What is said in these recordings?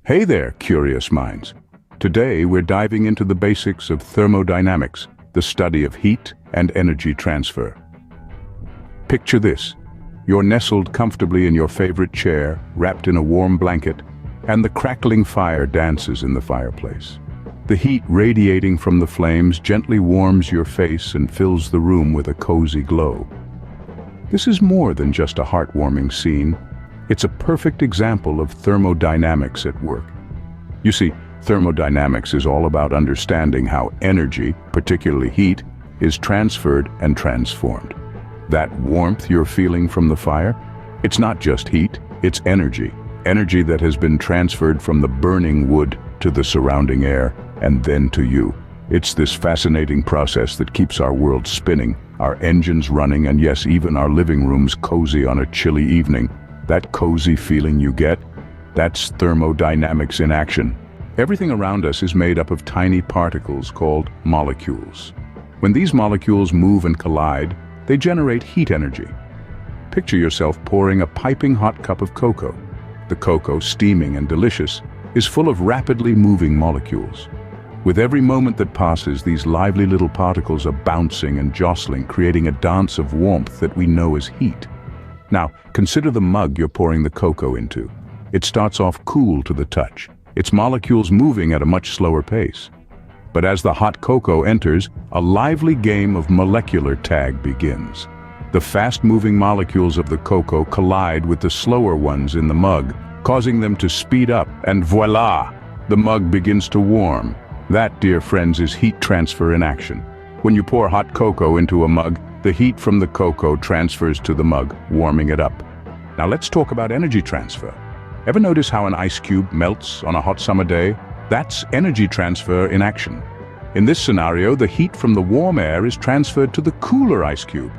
Hey there, curious minds. Today we're diving into the basics of thermodynamics, the study of heat and energy transfer. Picture this. You're nestled comfortably in your favorite chair, wrapped in a warm blanket, and the crackling fire dances in the fireplace. The heat radiating from the flames gently warms your face and fills the room with a cozy glow. This is more than just a heartwarming scene. It's a perfect example of thermodynamics at work. You see, thermodynamics is all about understanding how energy, particularly heat, is transferred and transformed. That warmth you're feeling from the fire, it's not just heat, it's energy. Energy that has been transferred from the burning wood to the surrounding air and then to you. It's this fascinating process that keeps our world spinning, our engines running, and yes, even our living rooms cozy on a chilly evening. That cozy feeling you get, that's thermodynamics in action. Everything around us is made up of tiny particles called molecules. When these molecules move and collide, they generate heat energy. Picture yourself pouring a piping hot cup of cocoa. The cocoa, steaming and delicious, is full of rapidly moving molecules. With every moment that passes, these lively little particles are bouncing and jostling, creating a dance of warmth that we know as heat. Now, consider the mug you're pouring the cocoa into. It starts off cool to the touch, its molecules moving at a much slower pace. But as the hot cocoa enters, a lively game of molecular tag begins. The fast-moving molecules of the cocoa collide with the slower ones in the mug, causing them to speed up, and voila! The mug begins to warm. That, dear friends, is heat transfer in action. When you pour hot cocoa into a mug, the heat from the cocoa transfers to the mug, warming it up. Now let's talk about energy transfer. Ever notice how an ice cube melts on a hot summer day? That's energy transfer in action. In this scenario, the heat from the warm air is transferred to the cooler ice cube.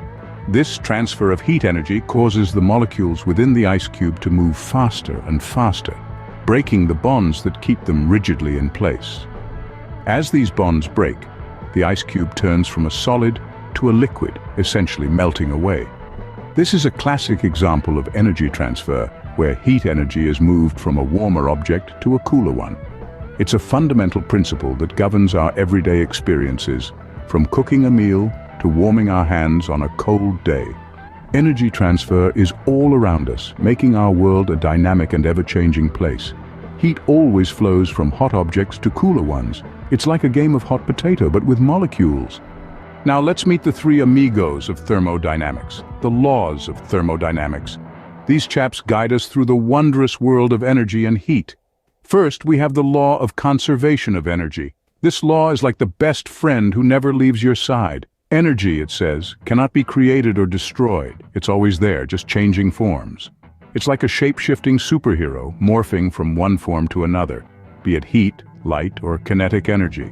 This transfer of heat energy causes the molecules within the ice cube to move faster and faster, breaking the bonds that keep them rigidly in place. As these bonds break, the ice cube turns from a solid to a liquid, essentially melting away. This is a classic example of energy transfer, where heat energy is moved from a warmer object to a cooler one. It's a fundamental principle that governs our everyday experiences, from cooking a meal to warming our hands on a cold day. Energy transfer is all around us, making our world a dynamic and ever-changing place. Heat always flows from hot objects to cooler ones. It's like a game of hot potato, but with molecules. Now let's meet the three amigos of thermodynamics, the laws of thermodynamics. These chaps guide us through the wondrous world of energy and heat. First, we have the law of conservation of energy. This law is like the best friend who never leaves your side. Energy, it says, cannot be created or destroyed. It's always there, just changing forms. It's like a shape-shifting superhero, morphing from one form to another, be it heat, light, or kinetic energy.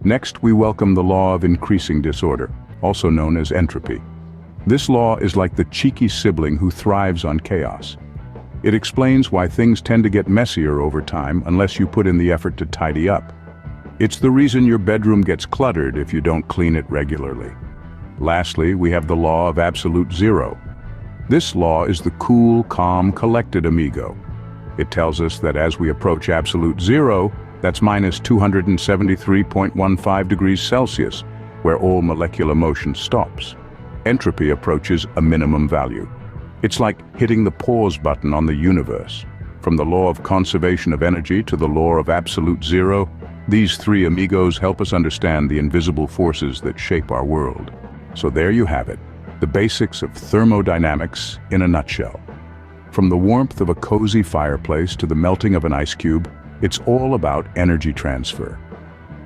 Next, we welcome the law of increasing disorder, also known as entropy. This law is like the cheeky sibling who thrives on chaos. It explains why things tend to get messier over time unless you put in the effort to tidy up. It's the reason your bedroom gets cluttered if you don't clean it regularly. Lastly, we have the law of absolute zero. This law is the cool, calm, collected amigo. It tells us that as we approach absolute zero, that's minus 273.15 degrees Celsius, where all molecular motion stops. Entropy approaches a minimum value. It's like hitting the pause button on the universe. From the law of conservation of energy to the law of absolute zero, these three amigos help us understand the invisible forces that shape our world. So there you have it, the basics of thermodynamics in a nutshell. From the warmth of a cozy fireplace to the melting of an ice cube, it's all about energy transfer.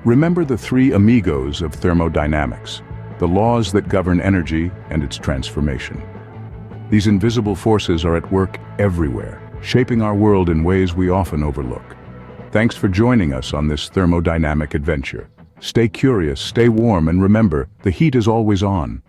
Remember the three amigos of thermodynamics, the laws that govern energy and its transformation. These invisible forces are at work everywhere, shaping our world in ways we often overlook. Thanks for joining us on this thermodynamic adventure. Stay curious, stay warm, and remember, the heat is always on.